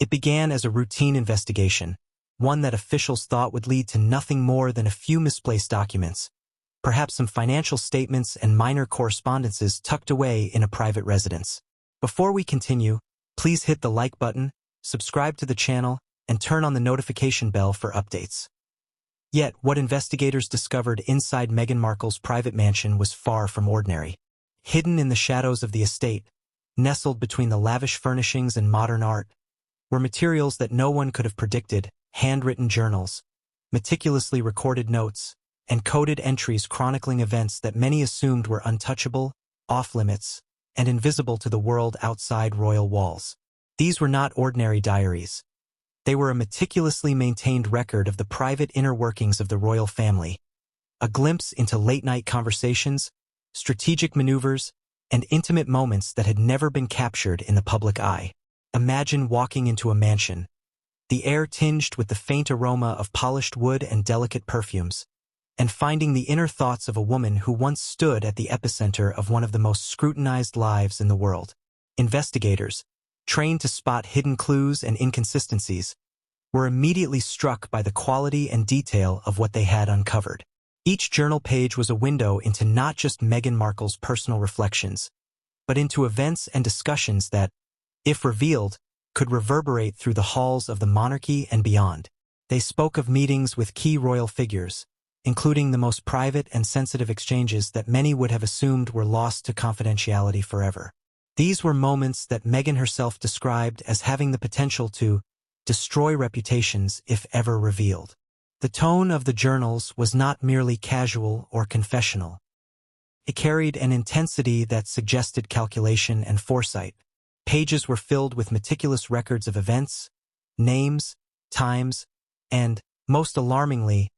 It began as a routine investigation, one that officials thought would lead to nothing more than a few misplaced documents, perhaps some financial statements and minor correspondences tucked away in a private residence. Before we continue, please hit the like button, subscribe to the channel, and turn on the notification bell for updates. Yet, what investigators discovered inside Meghan Markle's private mansion was far from ordinary. Hidden in the shadows of the estate, nestled between the lavish furnishings and modern art, were materials that no one could have predicted: handwritten journals, meticulously recorded notes, and coded entries chronicling events that many assumed were untouchable, off-limits, and invisible to the world outside royal walls. These were not ordinary diaries. They were a meticulously maintained record of the private inner workings of the royal family, a glimpse into late-night conversations, strategic maneuvers, and intimate moments that had never been captured in the public eye. Imagine walking into a mansion, the air tinged with the faint aroma of polished wood and delicate perfumes, and finding the inner thoughts of a woman who once stood at the epicenter of one of the most scrutinized lives in the world. Investigators, trained to spot hidden clues and inconsistencies, were immediately struck by the quality and detail of what they had uncovered. Each journal page was a window into not just Meghan Markle's personal reflections, but into events and discussions that, if revealed, could reverberate through the halls of the monarchy and beyond. They spoke of meetings with key royal figures, including the most private and sensitive exchanges that many would have assumed were lost to confidentiality forever. These were moments that Meghan herself described as having the potential to destroy reputations if ever revealed. The tone of the journals was not merely casual or confessional. It carried an intensity that suggested calculation and foresight. Pages were filled with meticulous records of events, names, times, and, most alarmingly,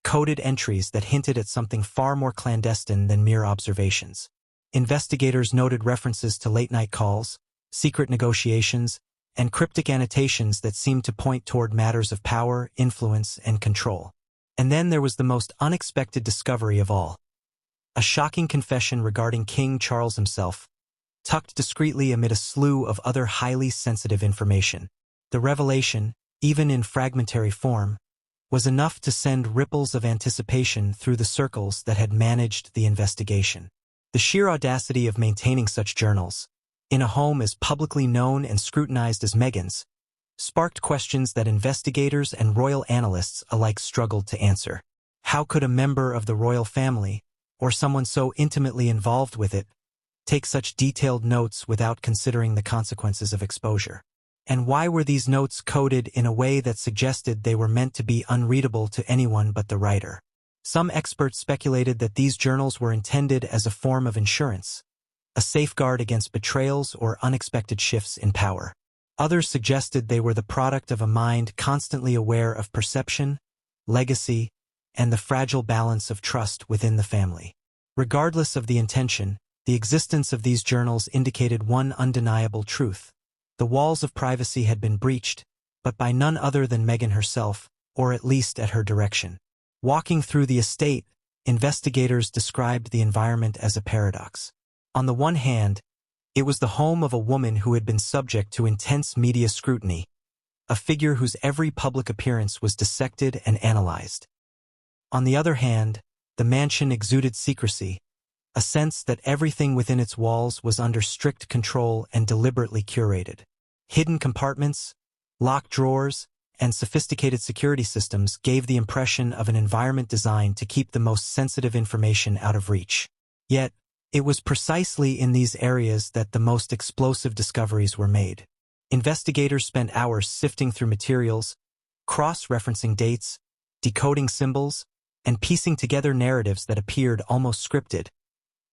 coded entries that hinted at something far more clandestine than mere observations. Investigators noted references to late-night calls, secret negotiations, and cryptic annotations that seemed to point toward matters of power, influence, and control. And then there was the most unexpected discovery of all: a shocking confession regarding King Charles himself, tucked discreetly amid a slew of other highly sensitive information. The revelation, even in fragmentary form, was enough to send ripples of anticipation through the circles that had managed the investigation. The sheer audacity of maintaining such journals, in a home as publicly known and scrutinized as Meghan's, sparked questions that investigators and royal analysts alike struggled to answer. How could a member of the royal family, or someone so intimately involved with it, take such detailed notes without considering the consequences of exposure? And why were these notes coded in a way that suggested they were meant to be unreadable to anyone but the writer? Some experts speculated that these journals were intended as a form of insurance, a safeguard against betrayals or unexpected shifts in power. Others suggested they were the product of a mind constantly aware of perception, legacy, and the fragile balance of trust within the family. Regardless of the intention, the existence of these journals indicated one undeniable truth: the walls of privacy had been breached, but by none other than Meghan herself, or at least at her direction. Walking through the estate, investigators described the environment as a paradox. On the one hand, it was the home of a woman who had been subject to intense media scrutiny, a figure whose every public appearance was dissected and analyzed. On the other hand, the mansion exuded secrecy, a sense that everything within its walls was under strict control and deliberately curated. Hidden compartments, locked drawers, and sophisticated security systems gave the impression of an environment designed to keep the most sensitive information out of reach. Yet, it was precisely in these areas that the most explosive discoveries were made. Investigators spent hours sifting through materials, cross-referencing dates, decoding symbols, and piecing together narratives that appeared almost scripted,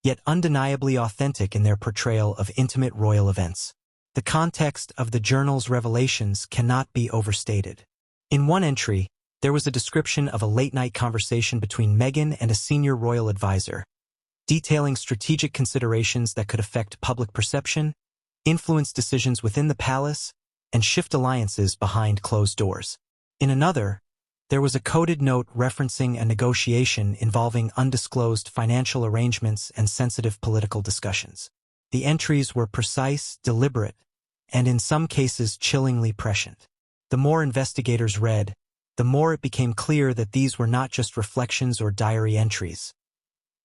yet undeniably authentic in their portrayal of intimate royal events. The context of the journal's revelations cannot be overstated. In one entry, there was a description of a late-night conversation between Meghan and a senior royal advisor, detailing strategic considerations that could affect public perception, influence decisions within the palace, and shift alliances behind closed doors. In another, there was a coded note referencing a negotiation involving undisclosed financial arrangements and sensitive political discussions. The entries were precise, deliberate, and in some cases chillingly prescient. The more investigators read, the more it became clear that these were not just reflections or diary entries.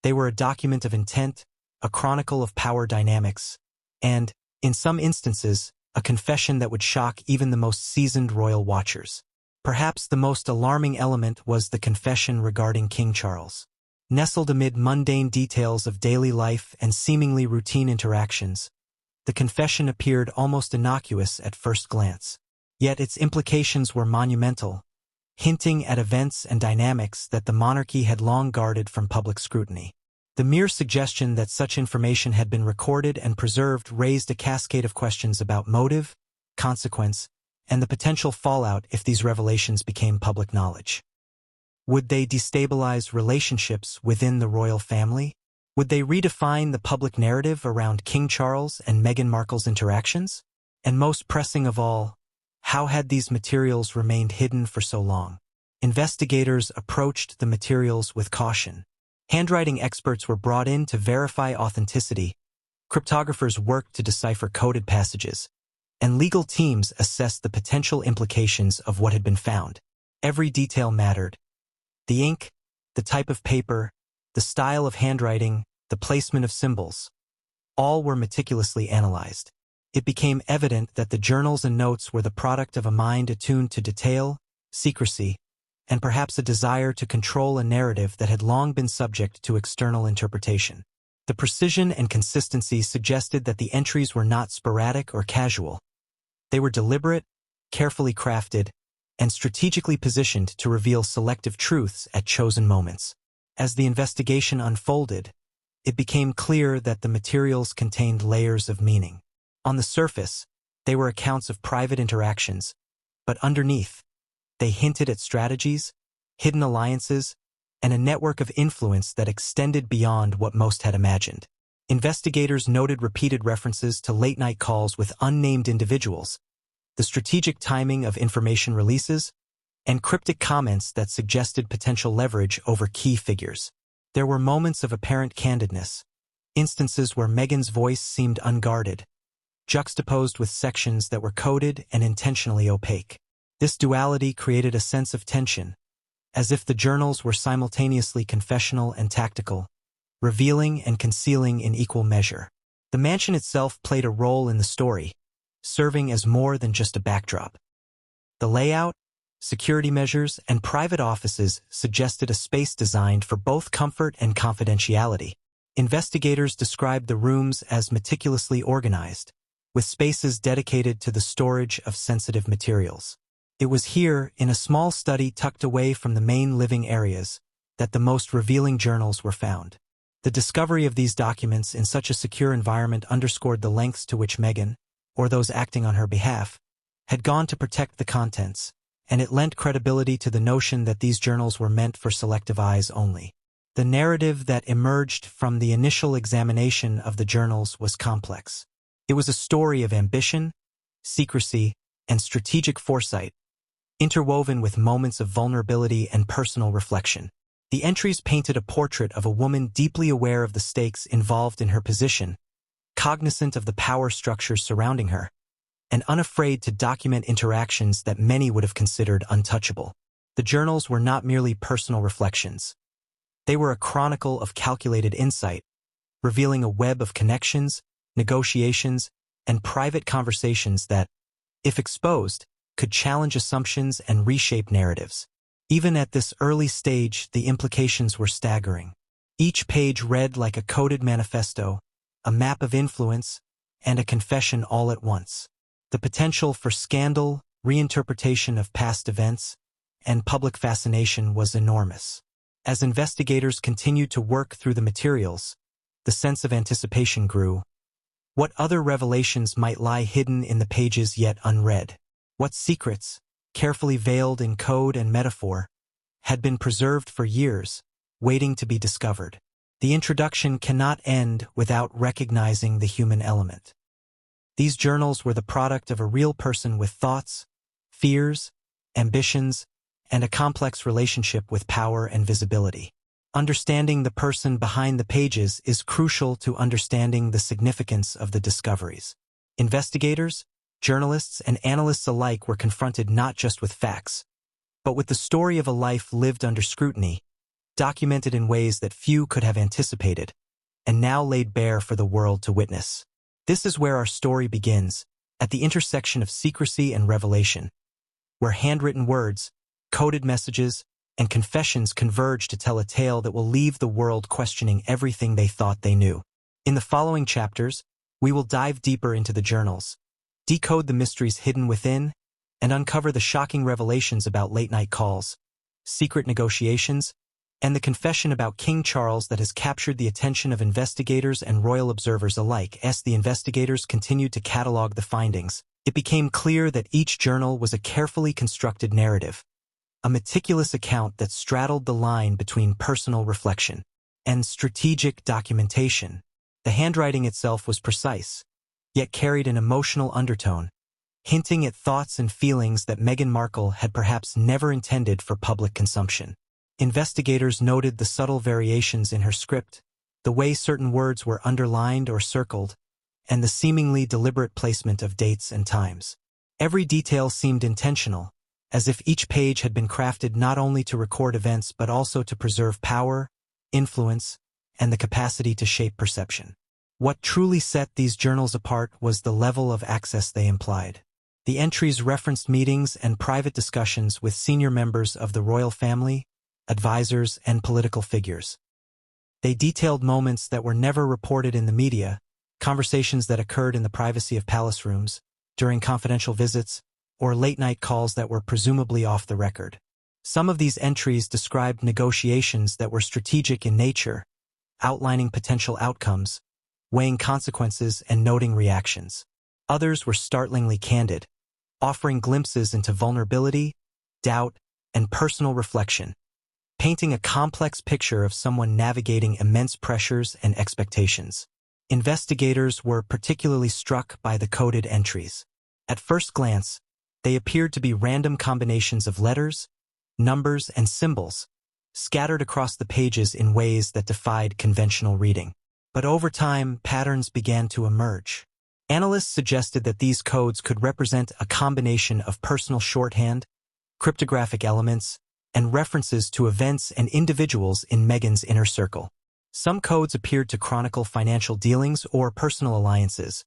They were a document of intent, a chronicle of power dynamics, and, in some instances, a confession that would shock even the most seasoned royal watchers. Perhaps the most alarming element was the confession regarding King Charles. Nestled amid mundane details of daily life and seemingly routine interactions, the confession appeared almost innocuous at first glance. Yet its implications were monumental, hinting at events and dynamics that the monarchy had long guarded from public scrutiny. The mere suggestion that such information had been recorded and preserved raised a cascade of questions about motive, consequence, and the potential fallout if these revelations became public knowledge. Would they destabilize relationships within the royal family? Would they redefine the public narrative around King Charles and Meghan Markle's interactions? And most pressing of all, how had these materials remained hidden for so long? Investigators approached the materials with caution. Handwriting experts were brought in to verify authenticity, cryptographers worked to decipher coded passages, and legal teams assessed the potential implications of what had been found. Every detail mattered. The ink, the type of paper, the style of handwriting, the placement of symbols. All were meticulously analyzed. It became evident that the journals and notes were the product of a mind attuned to detail, secrecy, and perhaps a desire to control a narrative that had long been subject to external interpretation. The precision and consistency suggested that the entries were not sporadic or casual. They were deliberate, carefully crafted, and strategically positioned to reveal selective truths at chosen moments. As the investigation unfolded, it became clear that the materials contained layers of meaning. On the surface, they were accounts of private interactions, but underneath, they hinted at strategies, hidden alliances, and a network of influence that extended beyond what most had imagined. Investigators noted repeated references to late-night calls with unnamed individuals, the strategic timing of information releases, and cryptic comments that suggested potential leverage over key figures. There were moments of apparent candidness, instances where Meghan's voice seemed unguarded, juxtaposed with sections that were coded and intentionally opaque. This duality created a sense of tension, as if the journals were simultaneously confessional and tactical, revealing and concealing in equal measure. The mansion itself played a role in the story, serving as more than just a backdrop. The layout, security measures, and private offices suggested a space designed for both comfort and confidentiality. Investigators described the rooms as meticulously organized, with spaces dedicated to the storage of sensitive materials. It was here, in a small study tucked away from the main living areas, that the most revealing journals were found. The discovery of these documents in such a secure environment underscored the lengths to which Meghan, or those acting on her behalf, had gone to protect the contents, and it lent credibility to the notion that these journals were meant for selective eyes only. The narrative that emerged from the initial examination of the journals was complex. It was a story of ambition, secrecy, and strategic foresight, interwoven with moments of vulnerability and personal reflection. The entries painted a portrait of a woman deeply aware of the stakes involved in her position, cognizant of the power structures surrounding her, and unafraid to document interactions that many would have considered untouchable. The journals were not merely personal reflections. They were a chronicle of calculated insight, revealing a web of connections, negotiations, and private conversations that, if exposed, could challenge assumptions and reshape narratives. Even at this early stage, the implications were staggering. Each page read like a coded manifesto, a map of influence, and a confession all at once. The potential for scandal, reinterpretation of past events, and public fascination was enormous. As investigators continued to work through the materials, the sense of anticipation grew. What other revelations might lie hidden in the pages yet unread? What secrets, carefully veiled in code and metaphor, had been preserved for years, waiting to be discovered? The introduction cannot end without recognizing the human element. These journals were the product of a real person with thoughts, fears, ambitions, and a complex relationship with power and visibility. Understanding the person behind the pages is crucial to understanding the significance of the discoveries. Investigators, journalists and analysts alike were confronted not just with facts, but with the story of a life lived under scrutiny, documented in ways that few could have anticipated, and now laid bare for the world to witness. This is where our story begins, at the intersection of secrecy and revelation, where handwritten words, coded messages, and confessions converge to tell a tale that will leave the world questioning everything they thought they knew. In the following chapters, we will dive deeper into the journals, decode the mysteries hidden within, and uncover the shocking revelations about late-night calls, secret negotiations, and the confession about King Charles that has captured the attention of investigators and royal observers alike. As the investigators continued to catalog the findings, it became clear that each journal was a carefully constructed narrative, a meticulous account that straddled the line between personal reflection and strategic documentation. The handwriting itself was precise, yet carried an emotional undertone, hinting at thoughts and feelings that Meghan Markle had perhaps never intended for public consumption. Investigators noted the subtle variations in her script, the way certain words were underlined or circled, and the seemingly deliberate placement of dates and times. Every detail seemed intentional, as if each page had been crafted not only to record events but also to preserve power, influence, and the capacity to shape perception. What truly set these journals apart was the level of access they implied. The entries referenced meetings and private discussions with senior members of the royal family, advisors, and political figures. They detailed moments that were never reported in the media, conversations that occurred in the privacy of palace rooms, during confidential visits, or late-night calls that were presumably off the record. Some of these entries described negotiations that were strategic in nature, outlining potential outcomes, weighing consequences, and noting reactions. Others were startlingly candid, offering glimpses into vulnerability, doubt, and personal reflection, painting a complex picture of someone navigating immense pressures and expectations. Investigators were particularly struck by the coded entries. At first glance, they appeared to be random combinations of letters, numbers, and symbols, scattered across the pages in ways that defied conventional reading. But over time, patterns began to emerge. Analysts suggested that these codes could represent a combination of personal shorthand, cryptographic elements, and references to events and individuals in Meghan's inner circle. Some codes appeared to chronicle financial dealings or personal alliances,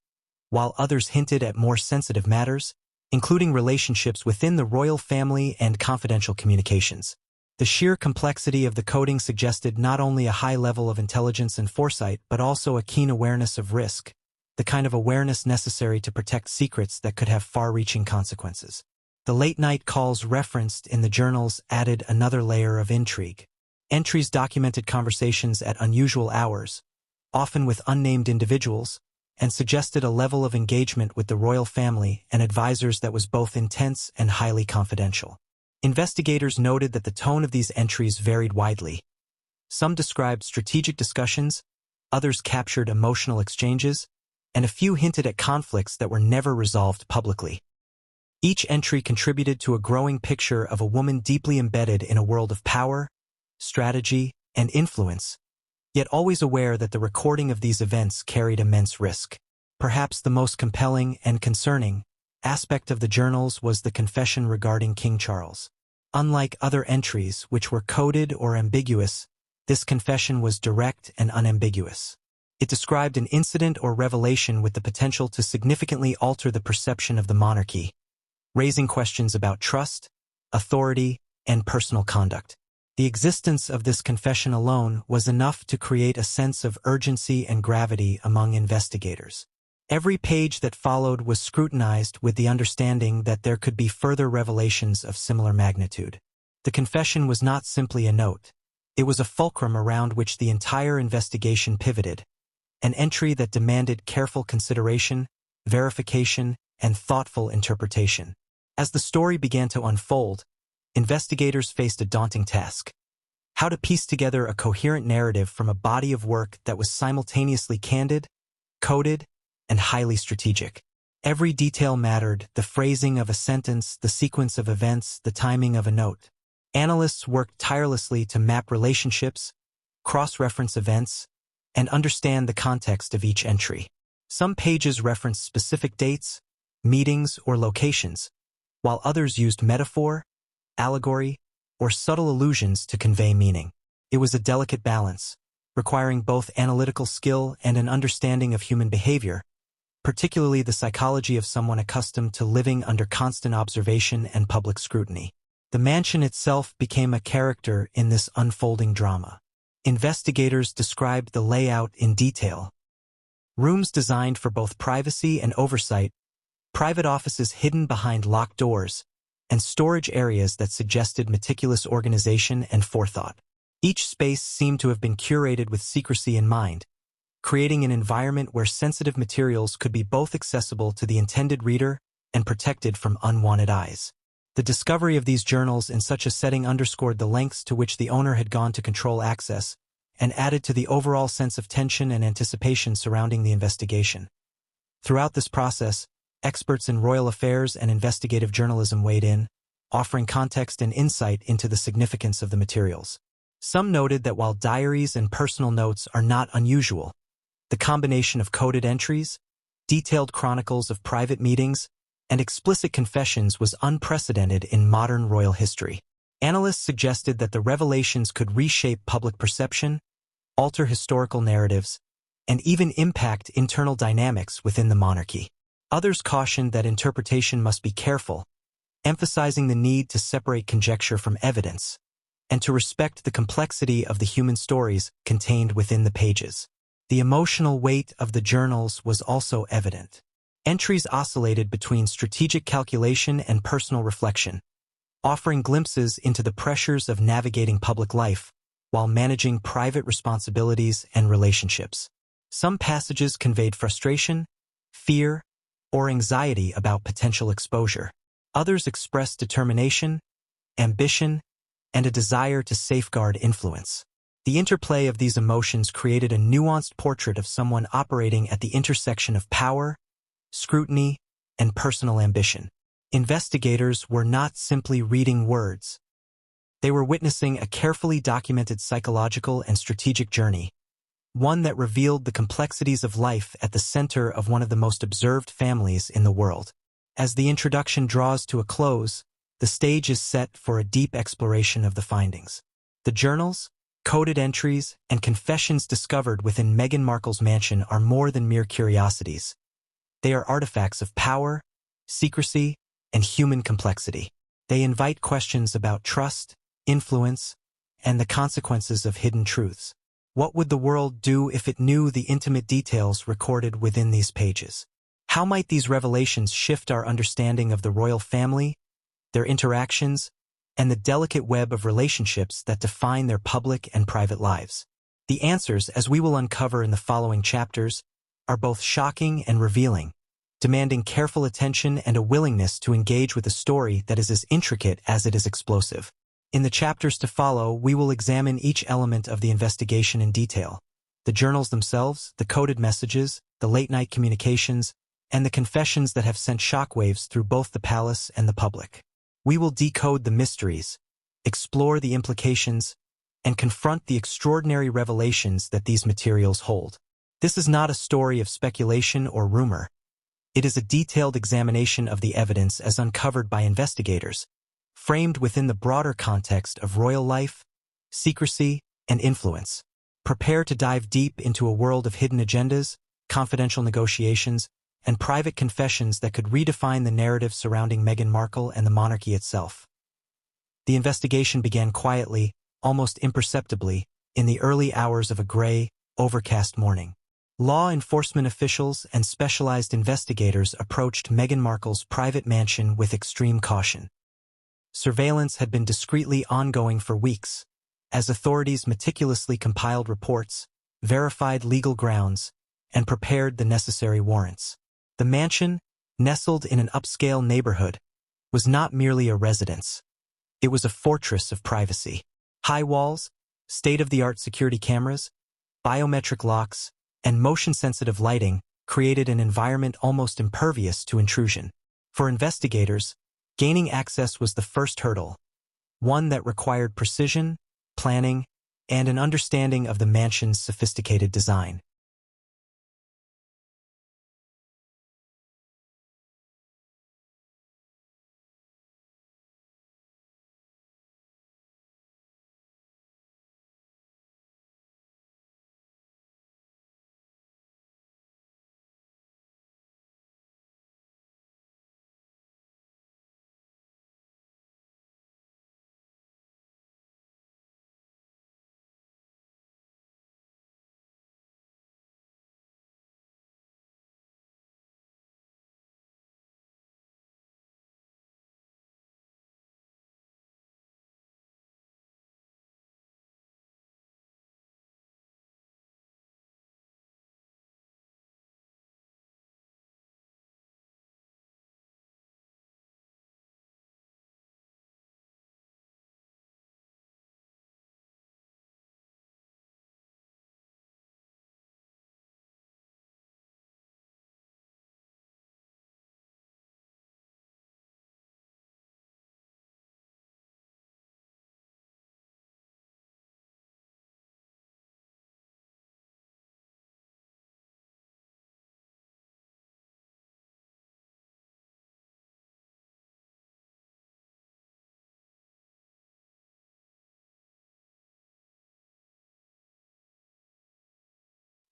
while others hinted at more sensitive matters, including relationships within the royal family and confidential communications. The sheer complexity of the coding suggested not only a high level of intelligence and foresight but also a keen awareness of risk, the kind of awareness necessary to protect secrets that could have far-reaching consequences. The late-night calls referenced in the journals added another layer of intrigue. Entries documented conversations at unusual hours, often with unnamed individuals, and suggested a level of engagement with the royal family and advisors that was both intense and highly confidential. Investigators noted that the tone of these entries varied widely. Some described strategic discussions, others captured emotional exchanges, and a few hinted at conflicts that were never resolved publicly. Each entry contributed to a growing picture of a woman deeply embedded in a world of power, strategy, and influence, yet always aware that the recording of these events carried immense risk. Perhaps the most compelling and concerning aspect of the journals was the confession regarding King Charles. Unlike other entries which were coded or ambiguous, this confession was direct and unambiguous. It described an incident or revelation with the potential to significantly alter the perception of the monarchy, raising questions about trust, authority, and personal conduct. The existence of this confession alone was enough to create a sense of urgency and gravity among investigators. Every page that followed was scrutinized with the understanding that there could be further revelations of similar magnitude. The confession was not simply a note. It was a fulcrum around which the entire investigation pivoted, an entry that demanded careful consideration, verification, and thoughtful interpretation. As the story began to unfold, investigators faced a daunting task: how to piece together a coherent narrative from a body of work that was simultaneously candid, coded, and highly strategic. Every detail mattered: the phrasing of a sentence, the sequence of events, the timing of a note. Analysts worked tirelessly to map relationships, cross-reference events, and understand the context of each entry. Some pages referenced specific dates, meetings, or locations, while others used metaphor, allegory, or subtle allusions to convey meaning. It was a delicate balance, requiring both analytical skill and an understanding of human behavior, particularly the psychology of someone accustomed to living under constant observation and public scrutiny. The mansion itself became a character in this unfolding drama. Investigators described the layout in detail. Rooms designed for both privacy and oversight, private offices hidden behind locked doors, and storage areas that suggested meticulous organization and forethought. Each space seemed to have been curated with secrecy in mind, creating an environment where sensitive materials could be both accessible to the intended reader and protected from unwanted eyes. The discovery of these journals in such a setting underscored the lengths to which the owner had gone to control access and added to the overall sense of tension and anticipation surrounding the investigation. Throughout this process, experts in royal affairs and investigative journalism weighed in, offering context and insight into the significance of the materials. Some noted that while diaries and personal notes are not unusual, the combination of coded entries, detailed chronicles of private meetings, and explicit confessions was unprecedented in modern royal history. Analysts suggested that the revelations could reshape public perception, alter historical narratives, and even impact internal dynamics within the monarchy. Others cautioned that interpretation must be careful, emphasizing the need to separate conjecture from evidence, and to respect the complexity of the human stories contained within the pages. The emotional weight of the journals was also evident. Entries oscillated between strategic calculation and personal reflection, offering glimpses into the pressures of navigating public life while managing private responsibilities and relationships. Some passages conveyed frustration, fear, or anxiety about potential exposure. Others expressed determination, ambition, and a desire to safeguard influence. The interplay of these emotions created a nuanced portrait of someone operating at the intersection of power, scrutiny, and personal ambition. Investigators were not simply reading words. They were witnessing a carefully documented psychological and strategic journey, one that revealed the complexities of life at the center of one of the most observed families in the world. As the introduction draws to a close, the stage is set for a deep exploration of the findings. The journals, coded entries, and confessions discovered within Meghan Markle's mansion are more than mere curiosities. They are artifacts of power, secrecy, and human complexity. They invite questions about trust, influence, and the consequences of hidden truths. What would the world do if it knew the intimate details recorded within these pages? How might these revelations shift our understanding of the royal family, their interactions, and the delicate web of relationships that define their public and private lives? The answers, as we will uncover in the following chapters, are both shocking and revealing, demanding careful attention and a willingness to engage with a story that is as intricate as it is explosive. In the chapters to follow, we will examine each element of the investigation in detail: the journals themselves, the coded messages, the late-night communications, and the confessions that have sent shockwaves through both the palace and the public. We will decode the mysteries, explore the implications, and confront the extraordinary revelations that these materials hold. This is not a story of speculation or rumor. It is a detailed examination of the evidence as uncovered by investigators, framed within the broader context of royal life, secrecy, and influence. Prepare to dive deep into a world of hidden agendas, confidential negotiations, and private confessions that could redefine the narrative surrounding Meghan Markle and the monarchy itself. The investigation began quietly, almost imperceptibly, in the early hours of a gray, overcast morning. Law enforcement officials and specialized investigators approached Meghan Markle's private mansion with extreme caution. Surveillance had been discreetly ongoing for weeks, as authorities meticulously compiled reports, verified legal grounds, and prepared the necessary warrants. The mansion, nestled in an upscale neighborhood, was not merely a residence. It was a fortress of privacy. High walls, state-of-the-art security cameras, biometric locks, and motion-sensitive lighting created an environment almost impervious to intrusion. For investigators, gaining access was the first hurdle, one that required precision, planning, and an understanding of the mansion's sophisticated design.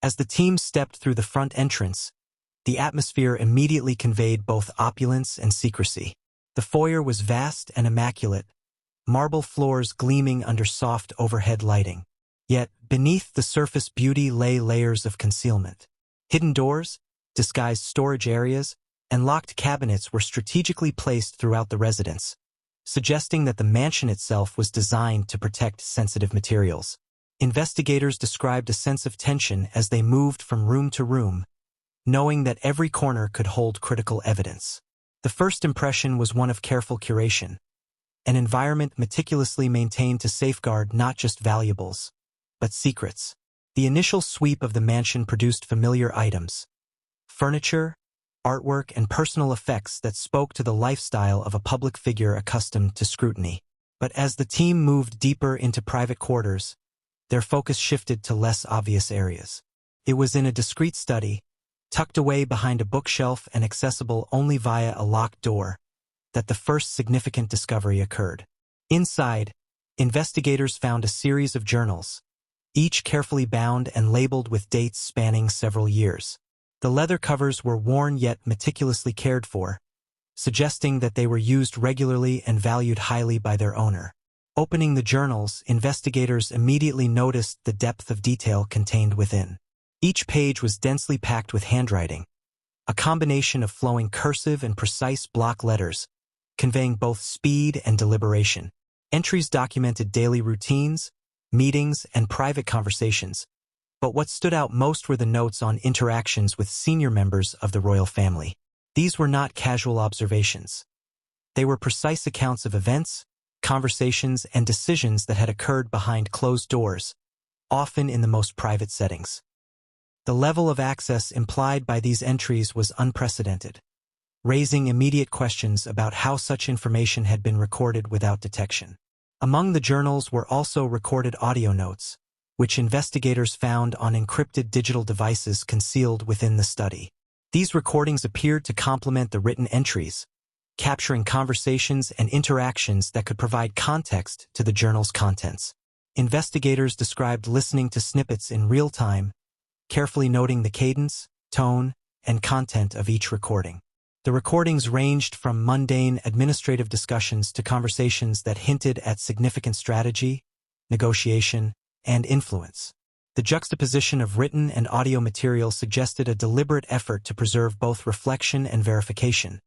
As the team stepped through the front entrance, the atmosphere immediately conveyed both opulence and secrecy. The foyer was vast and immaculate, marble floors gleaming under soft overhead lighting. Yet, beneath the surface beauty lay layers of concealment. Hidden doors, disguised storage areas, and locked cabinets were strategically placed throughout the residence, suggesting that the mansion itself was designed to protect sensitive materials. Investigators described a sense of tension as they moved from room to room, knowing that every corner could hold critical evidence. The first impression was one of careful curation, an environment meticulously maintained to safeguard not just valuables, but secrets. The initial sweep of the mansion produced familiar items, furniture, artwork, and personal effects that spoke to the lifestyle of a public figure accustomed to scrutiny. But as the team moved deeper into private quarters, their focus shifted to less obvious areas. It was in a discreet study, tucked away behind a bookshelf and accessible only via a locked door, that the first significant discovery occurred. Inside, investigators found a series of journals, each carefully bound and labeled with dates spanning several years. The leather covers were worn yet meticulously cared for, suggesting that they were used regularly and valued highly by their owner. Opening the journals, investigators immediately noticed the depth of detail contained within. Each page was densely packed with handwriting, a combination of flowing cursive and precise block letters, conveying both speed and deliberation. Entries documented daily routines, meetings, and private conversations, but what stood out most were the notes on interactions with senior members of the royal family. These were not casual observations. They were precise accounts of events, conversations, and decisions that had occurred behind closed doors, often in the most private settings. The level of access implied by these entries was unprecedented, raising immediate questions about how such information had been recorded without detection. Among the journals were also recorded audio notes, which investigators found on encrypted digital devices concealed within the study. These recordings appeared to complement the written entries, capturing conversations and interactions that could provide context to the journal's contents. Investigators described listening to snippets in real time, carefully noting the cadence, tone, and content of each recording. The recordings ranged from mundane administrative discussions to conversations that hinted at significant strategy, negotiation, and influence. The juxtaposition of written and audio material suggested a deliberate effort to preserve both reflection and verification,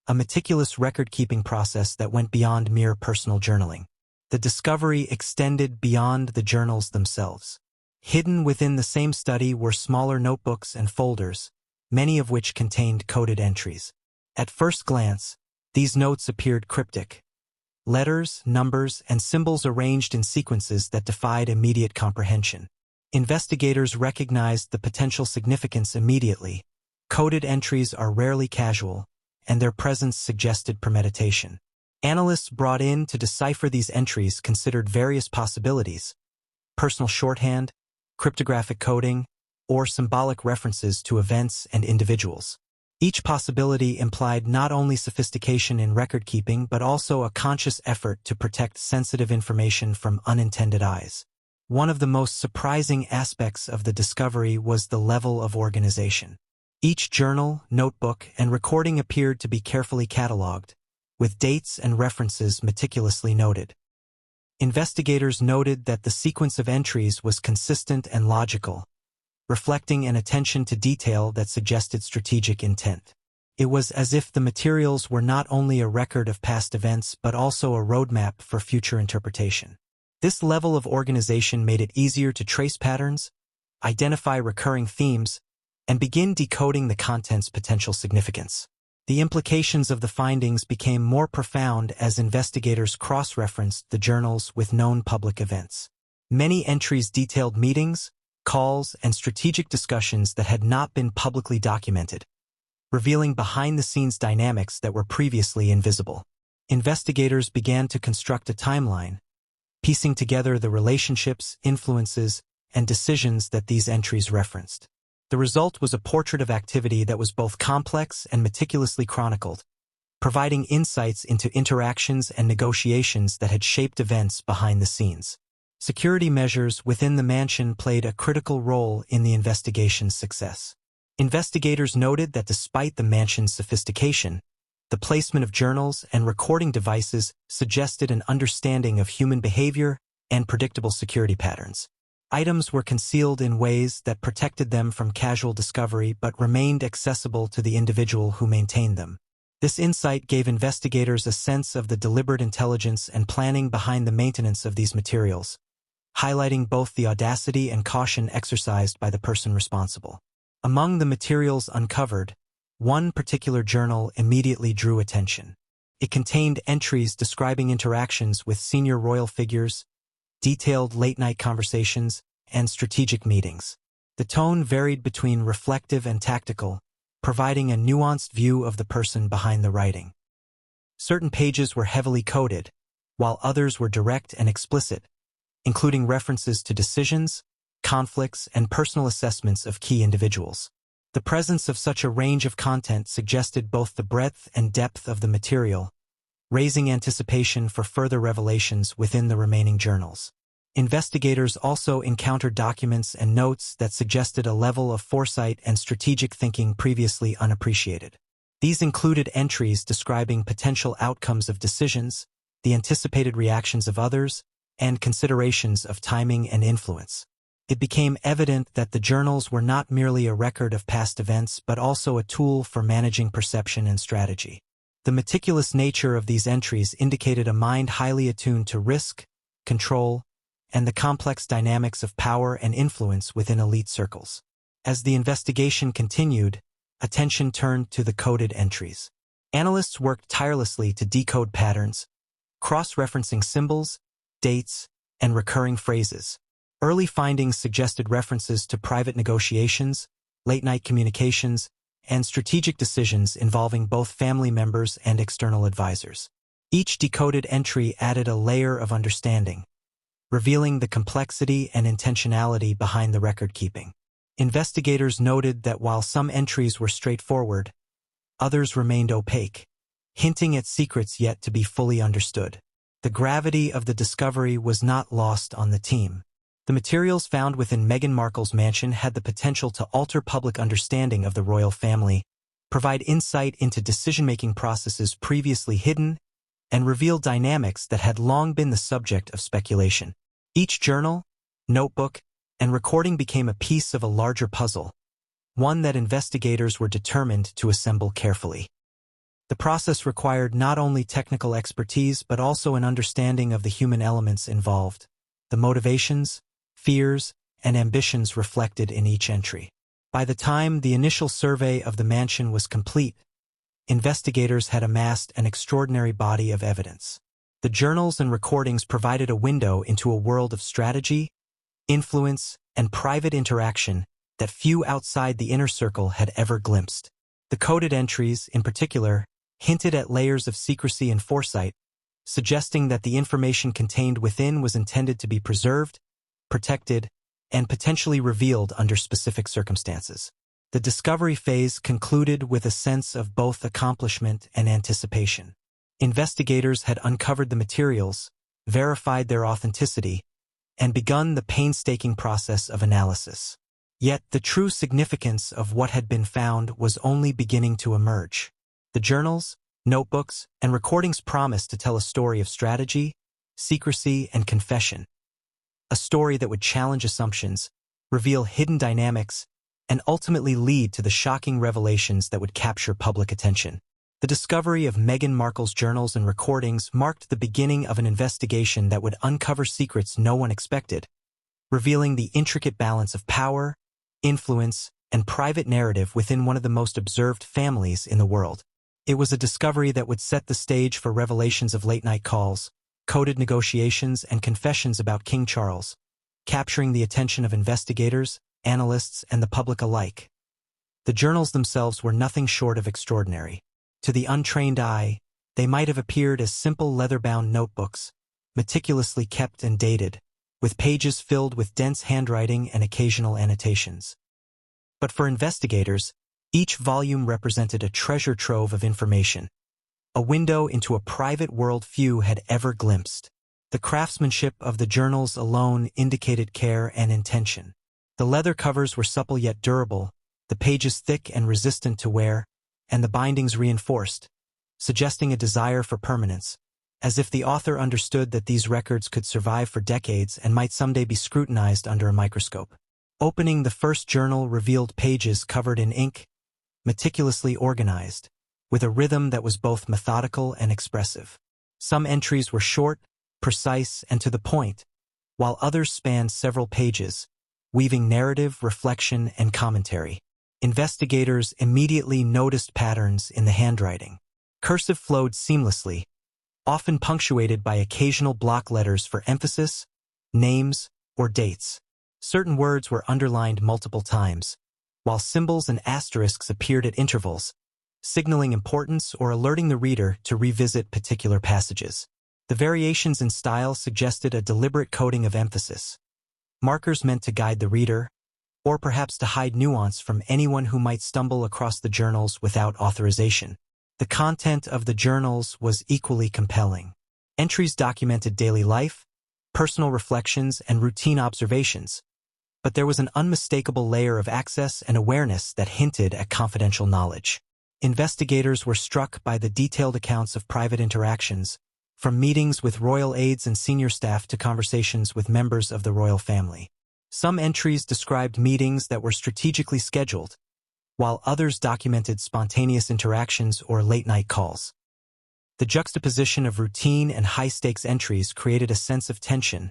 a meticulous record-keeping process that went beyond mere personal journaling. The discovery extended beyond the journals themselves. Hidden within the same study were smaller notebooks and folders, many of which contained coded entries. At first glance, these notes appeared cryptic. Letters, numbers, and symbols arranged in sequences that defied immediate comprehension. Investigators recognized the potential significance immediately. Coded entries are rarely casual, and their presence suggested premeditation. Analysts brought in to decipher these entries considered various possibilities: personal shorthand, cryptographic coding, or symbolic references to events and individuals. Each possibility implied not only sophistication in record-keeping but also a conscious effort to protect sensitive information from unintended eyes. One of the most surprising aspects of the discovery was the level of organization. Each journal, notebook, and recording appeared to be carefully cataloged, with dates and references meticulously noted. Investigators noted that the sequence of entries was consistent and logical, reflecting an attention to detail that suggested strategic intent. It was as if the materials were not only a record of past events but also a roadmap for future interpretation. This level of organization made it easier to trace patterns, identify recurring themes, and begin decoding the content's potential significance. The implications of the findings became more profound as investigators cross-referenced the journals with known public events. Many entries detailed meetings, calls, and strategic discussions that had not been publicly documented, revealing behind-the-scenes dynamics that were previously invisible. Investigators began to construct a timeline, piecing together the relationships, influences, and decisions that these entries referenced. The result was a portrait of activity that was both complex and meticulously chronicled, providing insights into interactions and negotiations that had shaped events behind the scenes. Security measures within the mansion played a critical role in the investigation's success. Investigators noted that despite the mansion's sophistication, the placement of journals and recording devices suggested an understanding of human behavior and predictable security patterns. Items were concealed in ways that protected them from casual discovery but remained accessible to the individual who maintained them. This insight gave investigators a sense of the deliberate intelligence and planning behind the maintenance of these materials, highlighting both the audacity and caution exercised by the person responsible. Among the materials uncovered, one particular journal immediately drew attention. It contained entries describing interactions with senior royal figures, detailed late-night conversations, and strategic meetings. The tone varied between reflective and tactical, providing a nuanced view of the person behind the writing. Certain pages were heavily coded, while others were direct and explicit, including references to decisions, conflicts, and personal assessments of key individuals. The presence of such a range of content suggested both the breadth and depth of the material, raising anticipation for further revelations within the remaining journals. Investigators also encountered documents and notes that suggested a level of foresight and strategic thinking previously unappreciated. These included entries describing potential outcomes of decisions, the anticipated reactions of others, and considerations of timing and influence. It became evident that the journals were not merely a record of past events but also a tool for managing perception and strategy. The meticulous nature of these entries indicated a mind highly attuned to risk, control, and the complex dynamics of power and influence within elite circles. As the investigation continued, attention turned to the coded entries. Analysts worked tirelessly to decode patterns, cross-referencing symbols, dates, and recurring phrases. Early findings suggested references to private negotiations, late-night communications, and strategic decisions involving both family members and external advisors. Each decoded entry added a layer of understanding, revealing the complexity and intentionality behind the record-keeping. Investigators noted that while some entries were straightforward, others remained opaque, hinting at secrets yet to be fully understood. The gravity of the discovery was not lost on the team. The materials found within Meghan Markle's mansion had the potential to alter public understanding of the royal family, provide insight into decision-making processes previously hidden, and reveal dynamics that had long been the subject of speculation. Each journal, notebook, and recording became a piece of a larger puzzle, one that investigators were determined to assemble carefully. The process required not only technical expertise but also an understanding of the human elements involved, the motivations, fears, and ambitions reflected in each entry. By the time the initial survey of the mansion was complete, investigators had amassed an extraordinary body of evidence. The journals and recordings provided a window into a world of strategy, influence, and private interaction that few outside the inner circle had ever glimpsed. The coded entries, in particular, hinted at layers of secrecy and foresight, suggesting that the information contained within was intended to be preserved, protected, and potentially revealed under specific circumstances. The discovery phase concluded with a sense of both accomplishment and anticipation. Investigators had uncovered the materials, verified their authenticity, and begun the painstaking process of analysis. Yet the true significance of what had been found was only beginning to emerge. The journals, notebooks, and recordings promised to tell a story of strategy, secrecy, and confession. A story that would challenge assumptions, reveal hidden dynamics, and ultimately lead to the shocking revelations that would capture public attention. The discovery of Meghan Markle's journals and recordings marked the beginning of an investigation that would uncover secrets no one expected, revealing the intricate balance of power, influence, and private narrative within one of the most observed families in the world. It was a discovery that would set the stage for revelations of late-night calls, coded negotiations, and confessions about King Charles, capturing the attention of investigators, analysts, and the public alike. The journals themselves were nothing short of extraordinary. To the untrained eye, they might have appeared as simple leather-bound notebooks, meticulously kept and dated, with pages filled with dense handwriting and occasional annotations. But for investigators, each volume represented a treasure trove of information, a window into a private world few had ever glimpsed. The craftsmanship of the journals alone indicated care and intention. The leather covers were supple yet durable, the pages thick and resistant to wear, and the bindings reinforced, suggesting a desire for permanence, as if the author understood that these records could survive for decades and might someday be scrutinized under a microscope. Opening the first journal revealed pages covered in ink, meticulously organized, with a rhythm that was both methodical and expressive. Some entries were short, precise, and to the point, while others spanned several pages, weaving narrative, reflection, and commentary. Investigators immediately noticed patterns in the handwriting. Cursive flowed seamlessly, often punctuated by occasional block letters for emphasis, names, or dates. Certain words were underlined multiple times, while symbols and asterisks appeared at intervals, signaling importance or alerting the reader to revisit particular passages. The variations in style suggested a deliberate coding of emphasis. Markers meant to guide the reader, or perhaps to hide nuance from anyone who might stumble across the journals without authorization. The content of the journals was equally compelling. Entries documented daily life, personal reflections, and routine observations, but there was an unmistakable layer of access and awareness that hinted at confidential knowledge. Investigators were struck by the detailed accounts of private interactions, from meetings with royal aides and senior staff to conversations with members of the royal family. Some entries described meetings that were strategically scheduled, while others documented spontaneous interactions or late-night calls. The juxtaposition of routine and high-stakes entries created a sense of tension,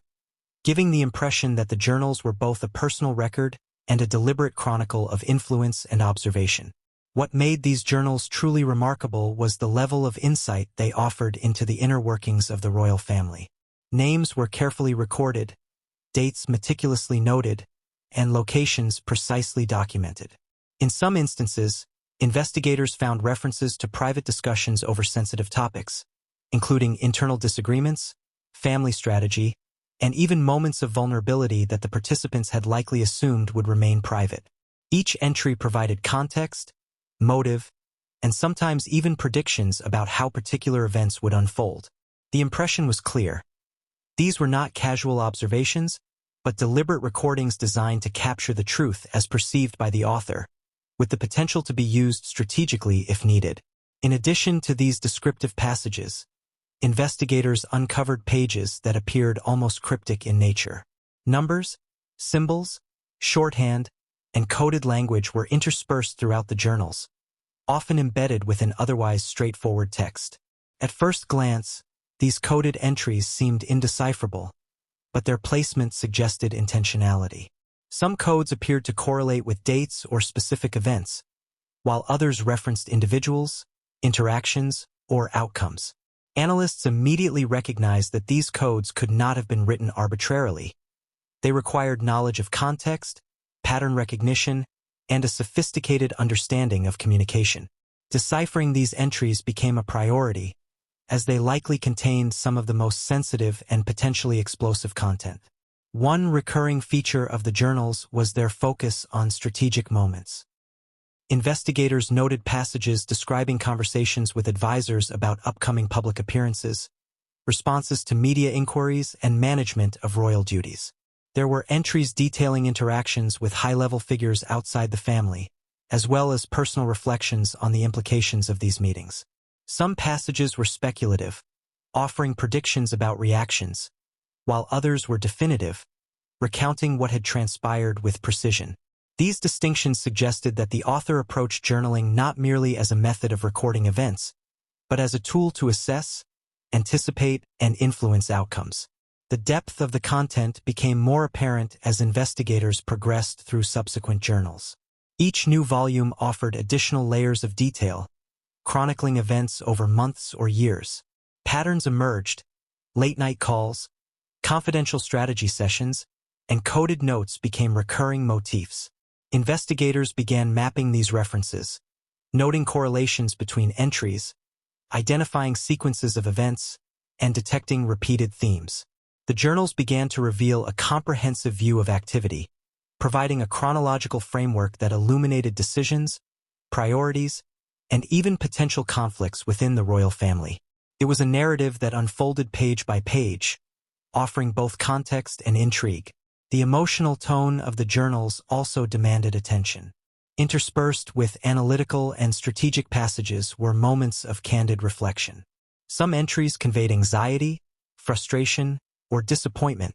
giving the impression that the journals were both a personal record and a deliberate chronicle of influence and observation. What made these journals truly remarkable was the level of insight they offered into the inner workings of the royal family. Names were carefully recorded, dates meticulously noted, and locations precisely documented. In some instances, investigators found references to private discussions over sensitive topics, including internal disagreements, family strategy, and even moments of vulnerability that the participants had likely assumed would remain private. Each entry provided context, motive, and sometimes even predictions about how particular events would unfold. The impression was clear. These were not casual observations, but deliberate recordings designed to capture the truth as perceived by the author, with the potential to be used strategically if needed. In addition to these descriptive passages, investigators uncovered pages that appeared almost cryptic in nature. Numbers, symbols, shorthand, and coded language were interspersed throughout the journals, often embedded within otherwise straightforward text. At first glance, these coded entries seemed indecipherable, but their placement suggested intentionality. Some codes appeared to correlate with dates or specific events, while others referenced individuals, interactions, or outcomes. Analysts immediately recognized that these codes could not have been written arbitrarily. They required knowledge of context, pattern recognition, and a sophisticated understanding of communication. Deciphering these entries became a priority, as they likely contained some of the most sensitive and potentially explosive content. One recurring feature of the journals was their focus on strategic moments. Investigators noted passages describing conversations with advisors about upcoming public appearances, responses to media inquiries, and management of royal duties. There were entries detailing interactions with high-level figures outside the family, as well as personal reflections on the implications of these meetings. Some passages were speculative, offering predictions about reactions, while others were definitive, recounting what had transpired with precision. These distinctions suggested that the author approached journaling not merely as a method of recording events, but as a tool to assess, anticipate, and influence outcomes. The depth of the content became more apparent as investigators progressed through subsequent journals. Each new volume offered additional layers of detail, chronicling events over months or years. Patterns emerged: late-night calls, confidential strategy sessions, and coded notes became recurring motifs. Investigators began mapping these references, noting correlations between entries, identifying sequences of events, and detecting repeated themes. The journals began to reveal a comprehensive view of activity, providing a chronological framework that illuminated decisions, priorities, and even potential conflicts within the royal family. It was a narrative that unfolded page by page, offering both context and intrigue. The emotional tone of the journals also demanded attention. Interspersed with analytical and strategic passages were moments of candid reflection. Some entries conveyed anxiety, frustration, or disappointment,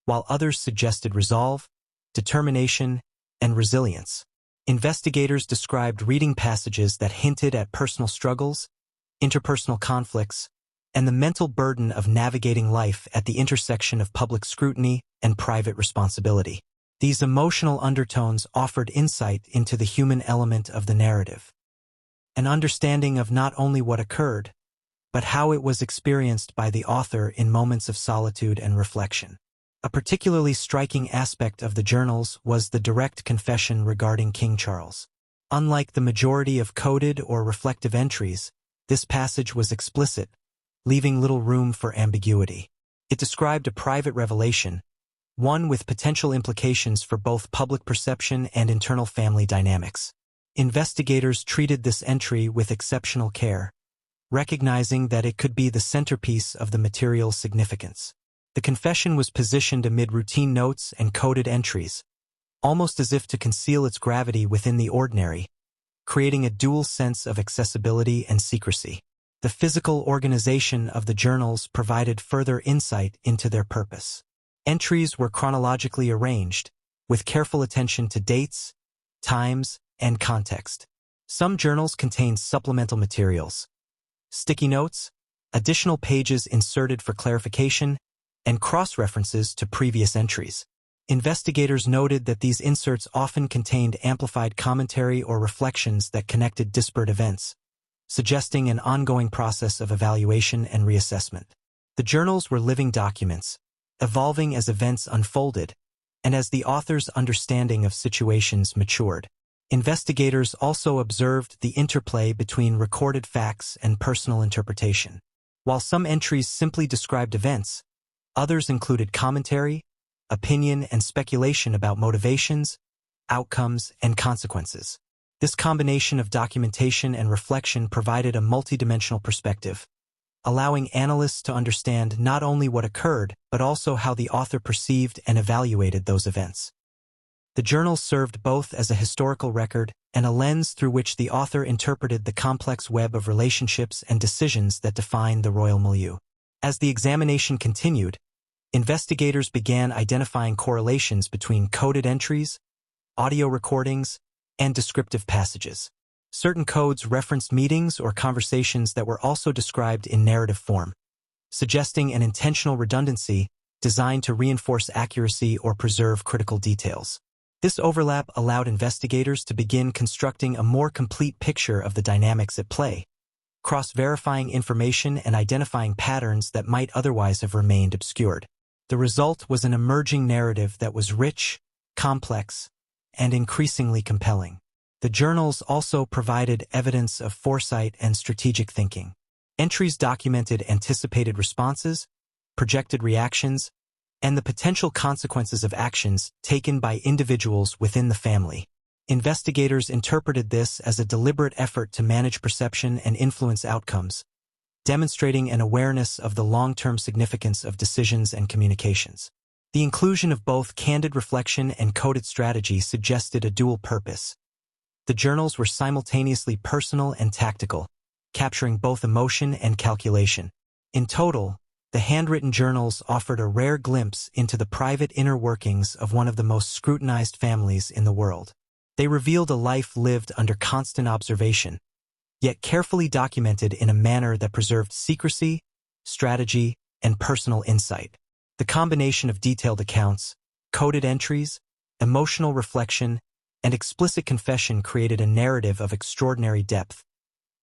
while others suggested resolve, determination, and resilience. Investigators described reading passages that hinted at personal struggles, interpersonal conflicts, and the mental burden of navigating life at the intersection of public scrutiny and private responsibility. These emotional undertones offered insight into the human element of the narrative, an understanding of not only what occurred, but how it was experienced by the author in moments of solitude and reflection. A particularly striking aspect of the journals was the direct confession regarding King Charles. Unlike the majority of coded or reflective entries, this passage was explicit, leaving little room for ambiguity. It described a private revelation, one with potential implications for both public perception and internal family dynamics. Investigators treated this entry with exceptional care, recognizing that it could be the centerpiece of the material's significance. The confession was positioned amid routine notes and coded entries, almost as if to conceal its gravity within the ordinary, creating a dual sense of accessibility and secrecy. The physical organization of the journals provided further insight into their purpose. Entries were chronologically arranged, with careful attention to dates, times, and context. Some journals contained supplemental materials, sticky notes, additional pages inserted for clarification, and cross-references to previous entries. Investigators noted that these inserts often contained amplified commentary or reflections that connected disparate events, suggesting an ongoing process of evaluation and reassessment. The journals were living documents, evolving as events unfolded, and as the author's understanding of situations matured. Investigators also observed the interplay between recorded facts and personal interpretation. While some entries simply described events, others included commentary, opinion, and speculation about motivations, outcomes, and consequences. This combination of documentation and reflection provided a multidimensional perspective, allowing analysts to understand not only what occurred, but also how the author perceived and evaluated those events. The journals served both as a historical record and a lens through which the author interpreted the complex web of relationships and decisions that define the royal milieu. As the examination continued, investigators began identifying correlations between coded entries, audio recordings, and descriptive passages. Certain codes referenced meetings or conversations that were also described in narrative form, suggesting an intentional redundancy designed to reinforce accuracy or preserve critical details. This overlap allowed investigators to begin constructing a more complete picture of the dynamics at play, cross-verifying information and identifying patterns that might otherwise have remained obscured. The result was an emerging narrative that was rich, complex, and increasingly compelling. The journals also provided evidence of foresight and strategic thinking. Entries documented anticipated responses, projected reactions, and the potential consequences of actions taken by individuals within the family. Investigators interpreted this as a deliberate effort to manage perception and influence outcomes, demonstrating an awareness of the long-term significance of decisions and communications. The inclusion of both candid reflection and coded strategy suggested a dual purpose. The journals were simultaneously personal and tactical, capturing both emotion and calculation. In total, the handwritten journals offered a rare glimpse into the private inner workings of one of the most scrutinized families in the world. They revealed a life lived under constant observation, yet carefully documented in a manner that preserved secrecy, strategy, and personal insight. The combination of detailed accounts, coded entries, emotional reflection, and explicit confession created a narrative of extraordinary depth,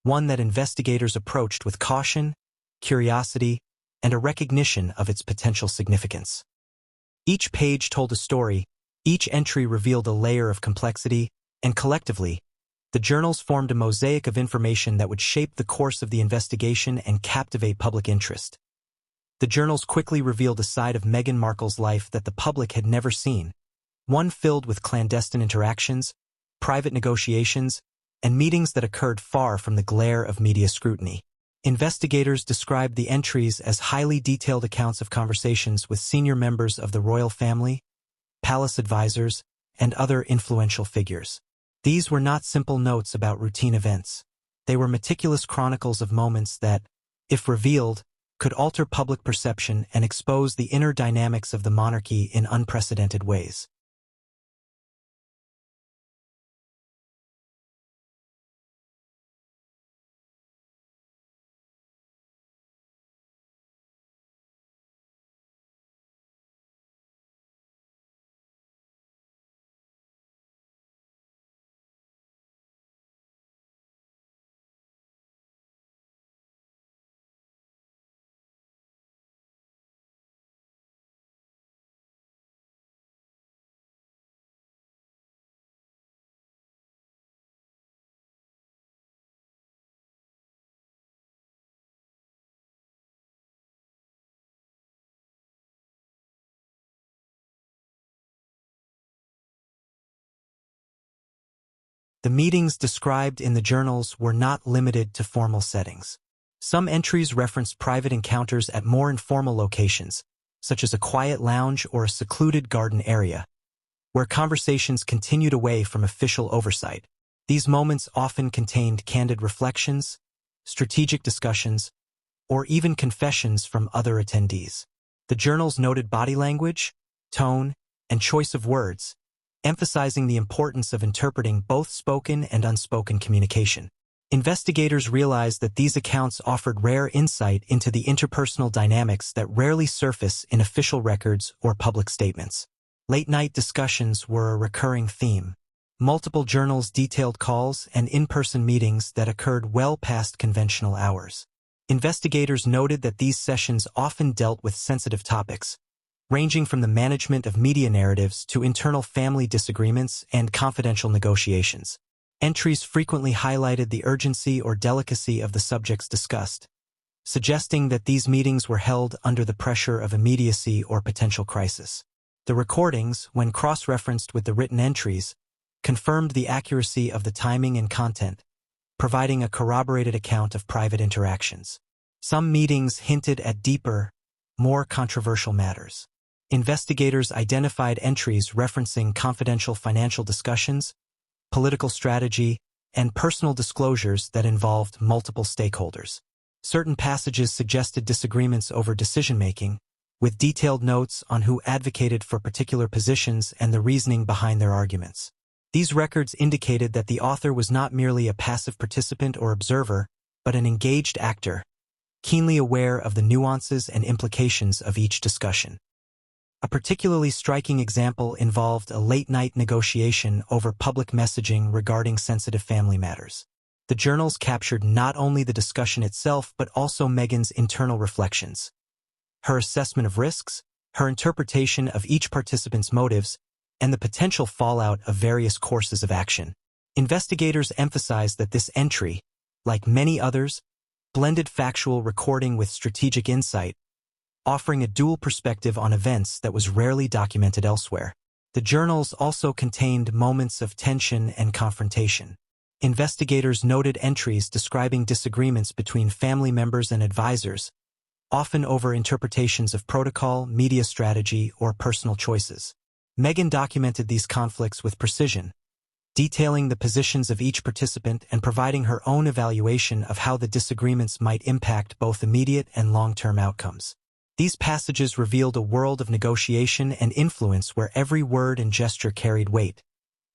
one that investigators approached with caution, curiosity, and a recognition of its potential significance. Each page told a story, each entry revealed a layer of complexity, and collectively, the journals formed a mosaic of information that would shape the course of the investigation and captivate public interest. The journals quickly revealed a side of Meghan Markle's life that the public had never seen, one filled with clandestine interactions, private negotiations, and meetings that occurred far from the glare of media scrutiny. Investigators described the entries as highly detailed accounts of conversations with senior members of the royal family, palace advisors, and other influential figures. These were not simple notes about routine events. They were meticulous chronicles of moments that, if revealed, could alter public perception and expose the inner dynamics of the monarchy in unprecedented ways. The meetings described in the journals were not limited to formal settings. Some entries referenced private encounters at more informal locations, such as a quiet lounge or a secluded garden area, where conversations continued away from official oversight. These moments often contained candid reflections, strategic discussions, or even confessions from other attendees. The journals noted body language, tone, and choice of words, emphasizing the importance of interpreting both spoken and unspoken communication. Investigators realized that these accounts offered rare insight into the interpersonal dynamics that rarely surface in official records or public statements. Late-night discussions were a recurring theme. Multiple journals detailed calls and in-person meetings that occurred well past conventional hours. Investigators noted that these sessions often dealt with sensitive topics, ranging from the management of media narratives to internal family disagreements and confidential negotiations. Entries frequently highlighted the urgency or delicacy of the subjects discussed, suggesting that these meetings were held under the pressure of immediacy or potential crisis. The recordings, when cross-referenced with the written entries, confirmed the accuracy of the timing and content, providing a corroborated account of private interactions. Some meetings hinted at deeper, more controversial matters. Investigators identified entries referencing confidential financial discussions, political strategy, and personal disclosures that involved multiple stakeholders. Certain passages suggested disagreements over decision-making, with detailed notes on who advocated for particular positions and the reasoning behind their arguments. These records indicated that the author was not merely a passive participant or observer, but an engaged actor, keenly aware of the nuances and implications of each discussion. A particularly striking example involved a late-night negotiation over public messaging regarding sensitive family matters. The journals captured not only the discussion itself but also Meghan's internal reflections, her assessment of risks, her interpretation of each participant's motives, and the potential fallout of various courses of action. Investigators emphasized that this entry, like many others, blended factual recording with strategic insight, offering a dual perspective on events that was rarely documented elsewhere. The journals also contained moments of tension and confrontation. Investigators noted entries describing disagreements between family members and advisors, often over interpretations of protocol, media strategy, or personal choices. Meghan documented these conflicts with precision, detailing the positions of each participant and providing her own evaluation of how the disagreements might impact both immediate and long-term outcomes. These passages revealed a world of negotiation and influence where every word and gesture carried weight,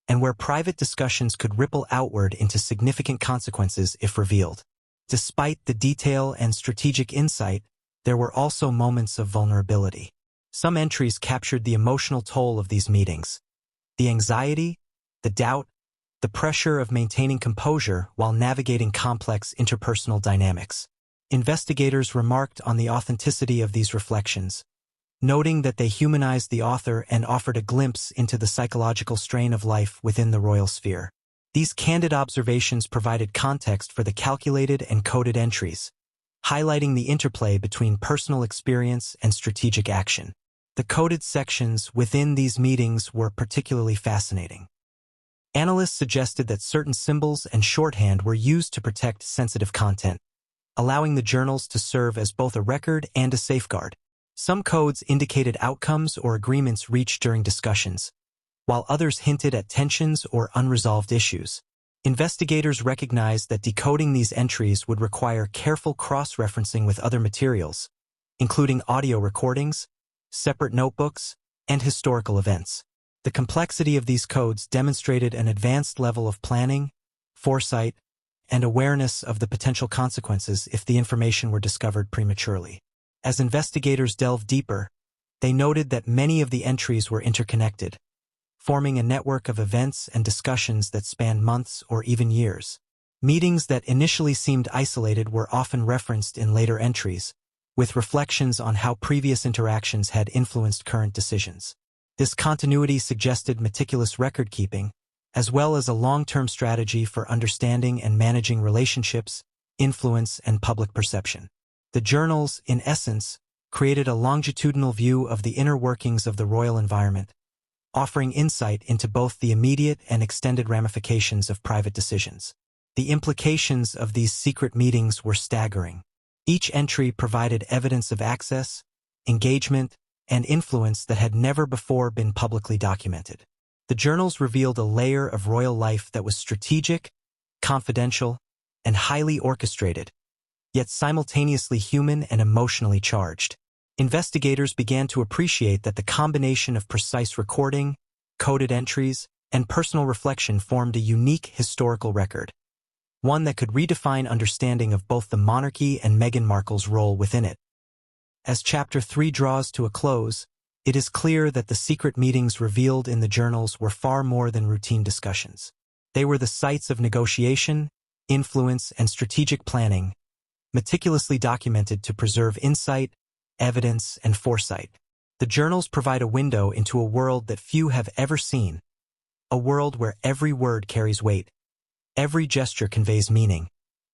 and where private discussions could ripple outward into significant consequences if revealed. Despite the detail and strategic insight, there were also moments of vulnerability. Some entries captured the emotional toll of these meetings. The anxiety, the doubt, the pressure of maintaining composure while navigating complex interpersonal dynamics. Investigators remarked on the authenticity of these reflections, noting that they humanized the author and offered a glimpse into the psychological strain of life within the royal sphere. These candid observations provided context for the calculated and coded entries, highlighting the interplay between personal experience and strategic action. The coded sections within these meetings were particularly fascinating. Analysts suggested that certain symbols and shorthand were used to protect sensitive content, allowing the journals to serve as both a record and a safeguard. Some codes indicated outcomes or agreements reached during discussions, while others hinted at tensions or unresolved issues. Investigators recognized that decoding these entries would require careful cross-referencing with other materials, including audio recordings, separate notebooks, and historical events. The complexity of these codes demonstrated an advanced level of planning, foresight, and awareness of the potential consequences if the information were discovered prematurely. As investigators delved deeper, they noted that many of the entries were interconnected, forming a network of events and discussions that spanned months or even years. Meetings that initially seemed isolated were often referenced in later entries, with reflections on how previous interactions had influenced current decisions. This continuity suggested meticulous record-keeping, as well as a long-term strategy for understanding and managing relationships, influence, and public perception. The journals, in essence, created a longitudinal view of the inner workings of the royal environment, offering insight into both the immediate and extended ramifications of private decisions. The implications of these secret meetings were staggering. Each entry provided evidence of access, engagement, and influence that had never before been publicly documented. The journals revealed a layer of royal life that was strategic, confidential, and highly orchestrated, yet simultaneously human and emotionally charged. Investigators began to appreciate that the combination of precise recording, coded entries, and personal reflection formed a unique historical record, one that could redefine understanding of both the monarchy and Meghan Markle's role within it. As Chapter 3 draws to a close, it is clear that the secret meetings revealed in the journals were far more than routine discussions. They were the sites of negotiation, influence, and strategic planning, meticulously documented to preserve insight, evidence, and foresight. The journals provide a window into a world that few have ever seen, a world where every word carries weight, every gesture conveys meaning,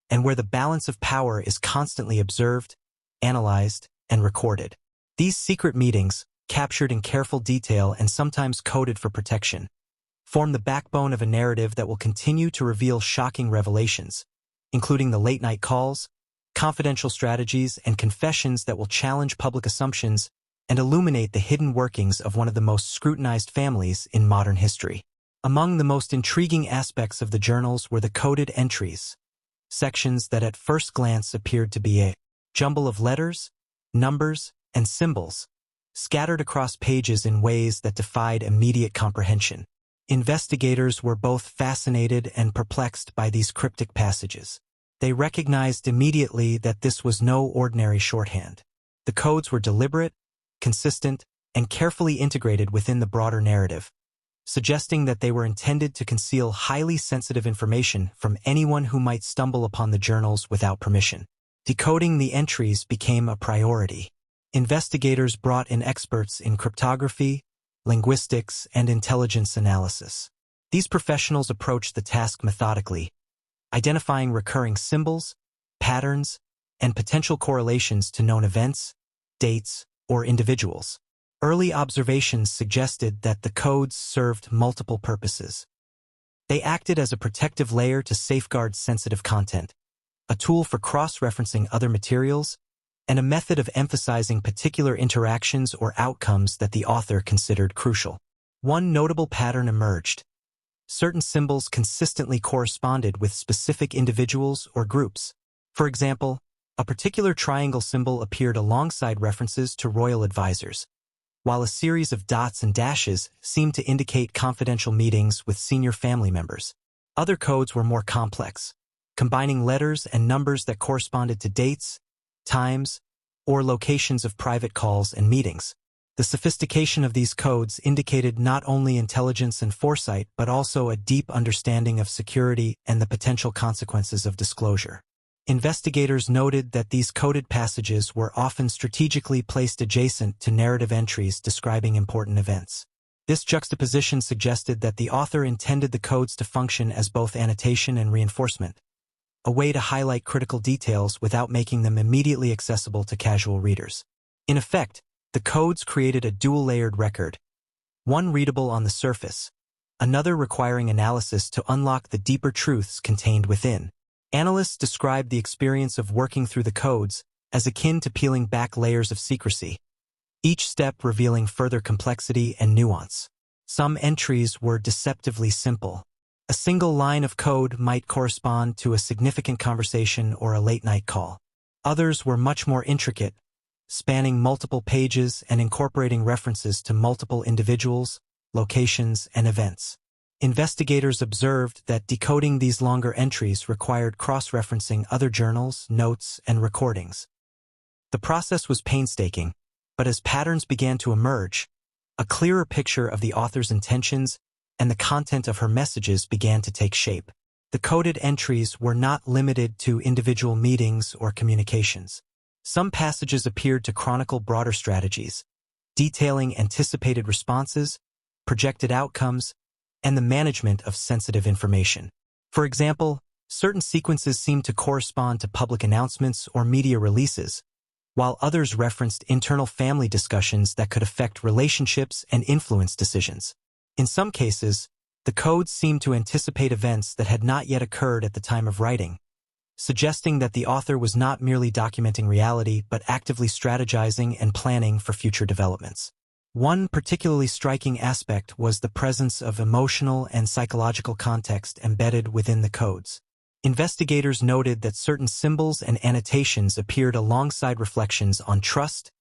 and where the balance of power is constantly observed, analyzed, and recorded. These secret meetings, captured in careful detail and sometimes coded for protection, form the backbone of a narrative that will continue to reveal shocking revelations, including the late-night calls, confidential strategies, and confessions that will challenge public assumptions and illuminate the hidden workings of one of the most scrutinized families in modern history. Among the most intriguing aspects of the journals were the coded entries, sections that at first glance appeared to be a jumble of letters, numbers, and symbols, scattered across pages in ways that defied immediate comprehension. Investigators were both fascinated and perplexed by these cryptic passages. They recognized immediately that this was no ordinary shorthand. The codes were deliberate, consistent, and carefully integrated within the broader narrative, suggesting that they were intended to conceal highly sensitive information from anyone who might stumble upon the journals without permission. Decoding the entries became a priority. Investigators brought in experts in cryptography, linguistics, and intelligence analysis. These professionals approached the task methodically, identifying recurring symbols, patterns, and potential correlations to known events, dates, or individuals. Early observations suggested that the codes served multiple purposes. They acted as a protective layer to safeguard sensitive content, a tool for cross-referencing other materials, and a method of emphasizing particular interactions or outcomes that the author considered crucial. One notable pattern emerged. Certain symbols consistently corresponded with specific individuals or groups. For example, a particular triangle symbol appeared alongside references to royal advisors, while a series of dots and dashes seemed to indicate confidential meetings with senior family members. Other codes were more complex, combining letters and numbers that corresponded to dates, times, or locations of private calls and meetings. The sophistication of these codes indicated not only intelligence and foresight but also a deep understanding of security and the potential consequences of disclosure. Investigators noted that these coded passages were often strategically placed adjacent to narrative entries describing important events. This juxtaposition suggested that the author intended the codes to function as both annotation and reinforcement, a way to highlight critical details without making them immediately accessible to casual readers. In effect, the codes created a dual-layered record, one readable on the surface, another requiring analysis to unlock the deeper truths contained within. Analysts described the experience of working through the codes as akin to peeling back layers of secrecy, each step revealing further complexity and nuance. Some entries were deceptively simple. A single line of code might correspond to a significant conversation or a late-night call. Others were much more intricate, spanning multiple pages and incorporating references to multiple individuals, locations, and events. Investigators observed that decoding these longer entries required cross-referencing other journals, notes, and recordings. The process was painstaking, but as patterns began to emerge, a clearer picture of the author's intentions and the content of her messages began to take shape. The coded entries were not limited to individual meetings or communications. Some passages appeared to chronicle broader strategies, detailing anticipated responses, projected outcomes, and the management of sensitive information. For example, certain sequences seemed to correspond to public announcements or media releases, while others referenced internal family discussions that could affect relationships and influence decisions. In some cases, the codes seemed to anticipate events that had not yet occurred at the time of writing, suggesting that the author was not merely documenting reality but actively strategizing and planning for future developments. One particularly striking aspect was the presence of emotional and psychological context embedded within the codes. Investigators noted that certain symbols and annotations appeared alongside reflections on trust,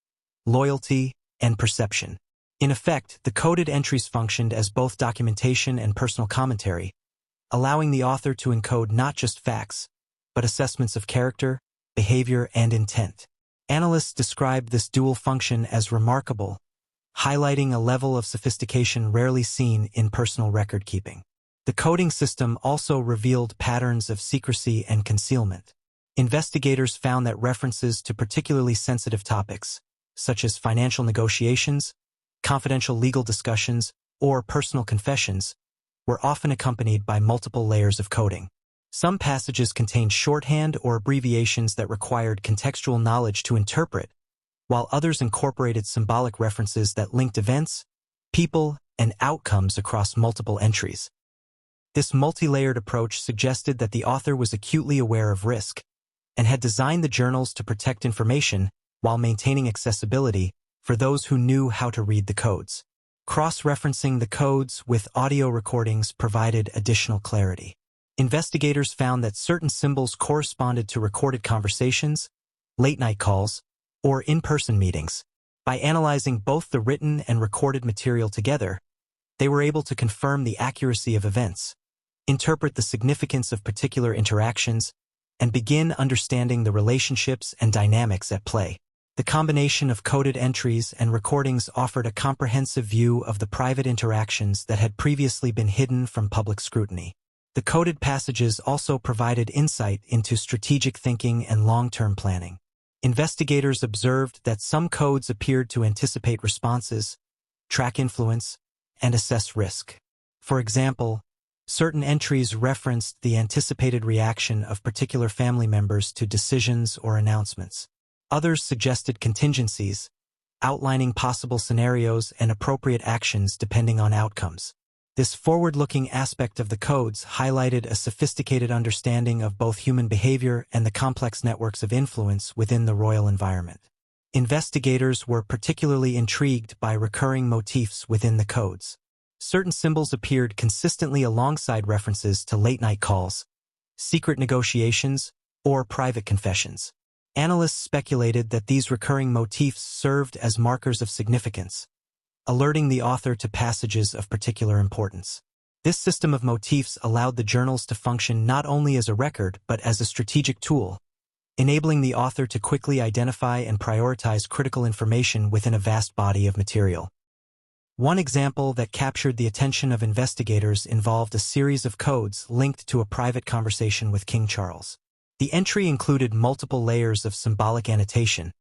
loyalty, and perception. In effect, the coded entries functioned as both documentation and personal commentary, allowing the author to encode not just facts, but assessments of character, behavior, and intent. Analysts described this dual function as remarkable, highlighting a level of sophistication rarely seen in personal record-keeping. The coding system also revealed patterns of secrecy and concealment. Investigators found that references to particularly sensitive topics, such as financial negotiations, confidential legal discussions, or personal confessions, were often accompanied by multiple layers of coding. Some passages contained shorthand or abbreviations that required contextual knowledge to interpret, while others incorporated symbolic references that linked events, people, and outcomes across multiple entries. This multi-layered approach suggested that the author was acutely aware of risk and had designed the journals to protect information while maintaining accessibility for those who knew how to read the codes. Cross-referencing the codes with audio recordings provided additional clarity. Investigators found that certain symbols corresponded to recorded conversations, late-night calls, or in-person meetings. By analyzing both the written and recorded material together, they were able to confirm the accuracy of events, interpret the significance of particular interactions, and begin understanding the relationships and dynamics at play. The combination of coded entries and recordings offered a comprehensive view of the private interactions that had previously been hidden from public scrutiny. The coded passages also provided insight into strategic thinking and long-term planning. Investigators observed that some codes appeared to anticipate responses, track influence, and assess risk. For example, certain entries referenced the anticipated reaction of particular family members to decisions or announcements. Others suggested contingencies, outlining possible scenarios and appropriate actions depending on outcomes. This forward-looking aspect of the codes highlighted a sophisticated understanding of both human behavior and the complex networks of influence within the royal environment. Investigators were particularly intrigued by recurring motifs within the codes. Certain symbols appeared consistently alongside references to late-night calls, secret negotiations, or private confessions. Analysts speculated that these recurring motifs served as markers of significance, alerting the author to passages of particular importance. This system of motifs allowed the journals to function not only as a record but as a strategic tool, enabling the author to quickly identify and prioritize critical information within a vast body of material. One example that captured the attention of investigators involved a series of codes linked to a private conversation with King Charles. The entry included multiple layers of symbolic annotation,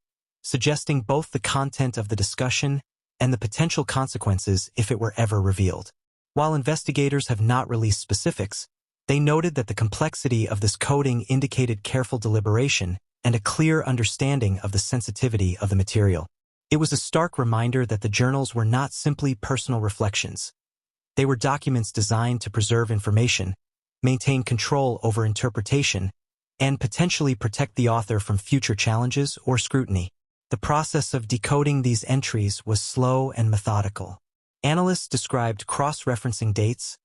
suggesting both the content of the discussion and the potential consequences if it were ever revealed. While investigators have not released specifics, they noted that the complexity of this coding indicated careful deliberation and a clear understanding of the sensitivity of the material. It was a stark reminder that the journals were not simply personal reflections. They were documents designed to preserve information, maintain control over interpretation, and potentially protect the author from future challenges or scrutiny. The process of decoding these entries was slow and methodical. Analysts described cross-referencing dates,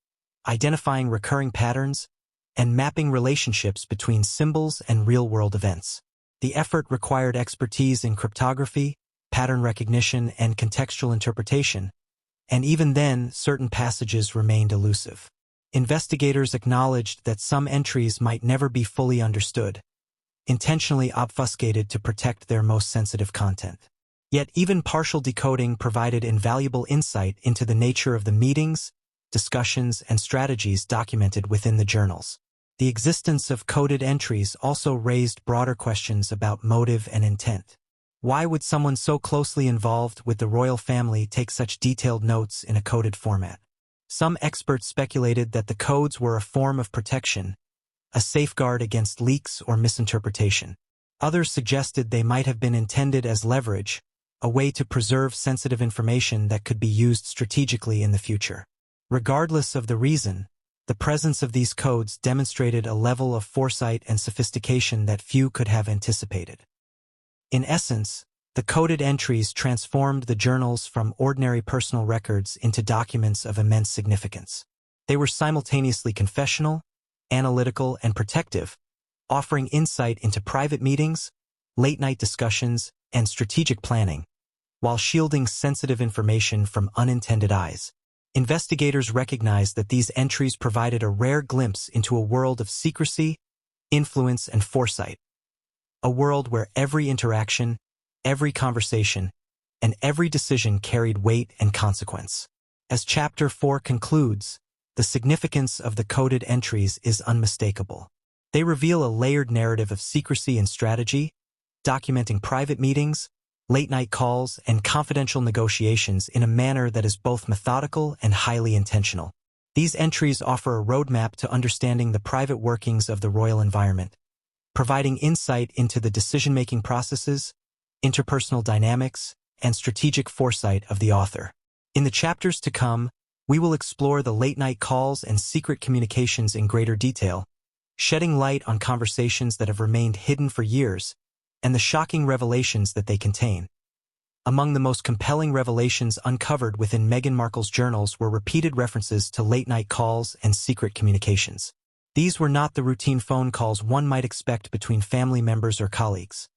identifying recurring patterns, and mapping relationships between symbols and real-world events. The effort required expertise in cryptography, pattern recognition, and contextual interpretation, and even then, certain passages remained elusive. Investigators acknowledged that some entries might never be fully understood, intentionally obfuscated to protect their most sensitive content. Yet even partial decoding provided invaluable insight into the nature of the meetings, discussions, and strategies documented within the journals. The existence of coded entries also raised broader questions about motive and intent. Why would someone so closely involved with the royal family take such detailed notes in a coded format? Some experts speculated that the codes were a form of protection, a safeguard against leaks or misinterpretation. Others suggested they might have been intended as leverage, a way to preserve sensitive information that could be used strategically in the future. Regardless of the reason, the presence of these codes demonstrated a level of foresight and sophistication that few could have anticipated. In essence, the coded entries transformed the journals from ordinary personal records into documents of immense significance. They were simultaneously confessional, analytical, and protective, offering insight into private meetings, late-night discussions, and strategic planning, while shielding sensitive information from unintended eyes. Investigators recognized that these entries provided a rare glimpse into a world of secrecy, influence, and foresight. A world where every interaction, every conversation, and every decision carried weight and consequence. As Chapter 4 concludes, the significance of the coded entries is unmistakable. They reveal a layered narrative of secrecy and strategy, documenting private meetings, late-night calls, and confidential negotiations in a manner that is both methodical and highly intentional. These entries offer a roadmap to understanding the private workings of the royal environment, providing insight into the decision-making processes, interpersonal dynamics, and strategic foresight of the author. In the chapters to come, we will explore the late-night calls and secret communications in greater detail, shedding light on conversations that have remained hidden for years and the shocking revelations that they contain. Among the most compelling revelations uncovered within Meghan Markle's journals were repeated references to late-night calls and secret communications. These were not the routine phone calls one might expect between family members or colleagues.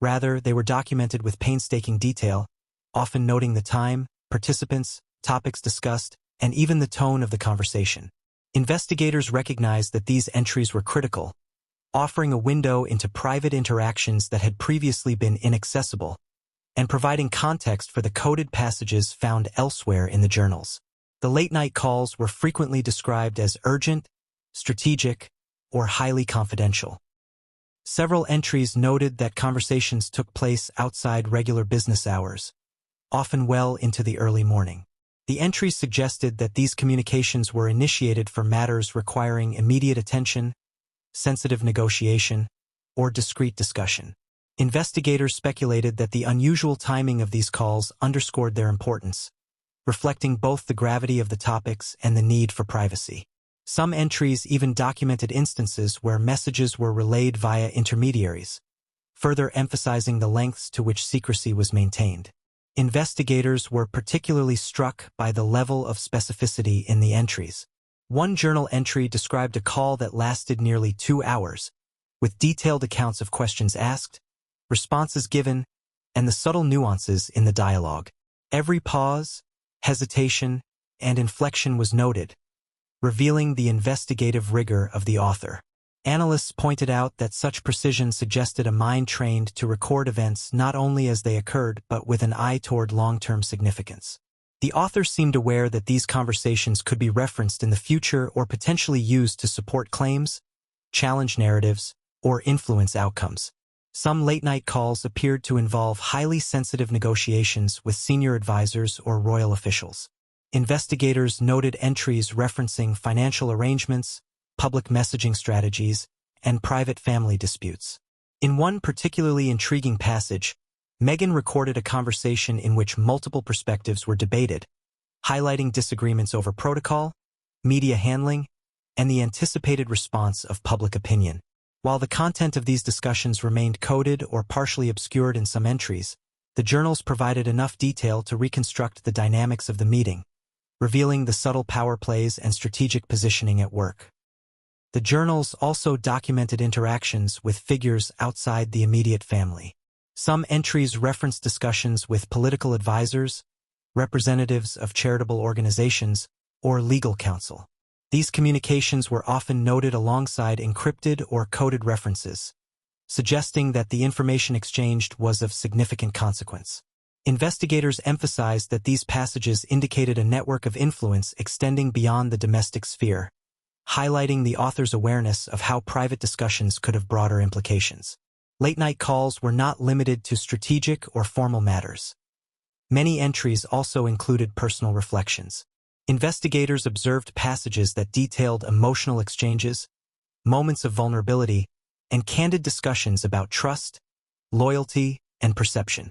Rather, they were documented with painstaking detail, often noting the time, participants, topics discussed, and even the tone of the conversation. Investigators recognized that these entries were critical, offering a window into private interactions that had previously been inaccessible, and providing context for the coded passages found elsewhere in the journals. The late-night calls were frequently described as urgent, strategic, or highly confidential. Several entries noted that conversations took place outside regular business hours, often well into the early morning. The entries suggested that these communications were initiated for matters requiring immediate attention, sensitive negotiation, or discreet discussion. Investigators speculated that the unusual timing of these calls underscored their importance, reflecting both the gravity of the topics and the need for privacy. Some entries even documented instances where messages were relayed via intermediaries, further emphasizing the lengths to which secrecy was maintained. Investigators were particularly struck by the level of specificity in the entries. One journal entry described a call that lasted nearly 2 hours, with detailed accounts of questions asked, responses given, and the subtle nuances in the dialogue. Every pause, hesitation, and inflection was noted, revealing the investigative rigor of the author. Analysts pointed out that such precision suggested a mind trained to record events not only as they occurred but with an eye toward long-term significance. The author seemed aware that these conversations could be referenced in the future or potentially used to support claims, challenge narratives, or influence outcomes. Some late-night calls appeared to involve highly sensitive negotiations with senior advisors or royal officials. Investigators noted entries referencing financial arrangements, public messaging strategies, and private family disputes. In one particularly intriguing passage, Meghan recorded a conversation in which multiple perspectives were debated, highlighting disagreements over protocol, media handling, and the anticipated response of public opinion. While the content of these discussions remained coded or partially obscured in some entries, the journals provided enough detail to reconstruct the dynamics of the meeting, revealing the subtle power plays and strategic positioning at work. The journals also documented interactions with figures outside the immediate family. Some entries referenced discussions with political advisors, representatives of charitable organizations, or legal counsel. These communications were often noted alongside encrypted or coded references, suggesting that the information exchanged was of significant consequence. Investigators emphasized that these passages indicated a network of influence extending beyond the domestic sphere, highlighting the author's awareness of how private discussions could have broader implications. Late-night calls were not limited to strategic or formal matters. Many entries also included personal reflections. Investigators observed passages that detailed emotional exchanges, moments of vulnerability, and candid discussions about trust, loyalty, and perception.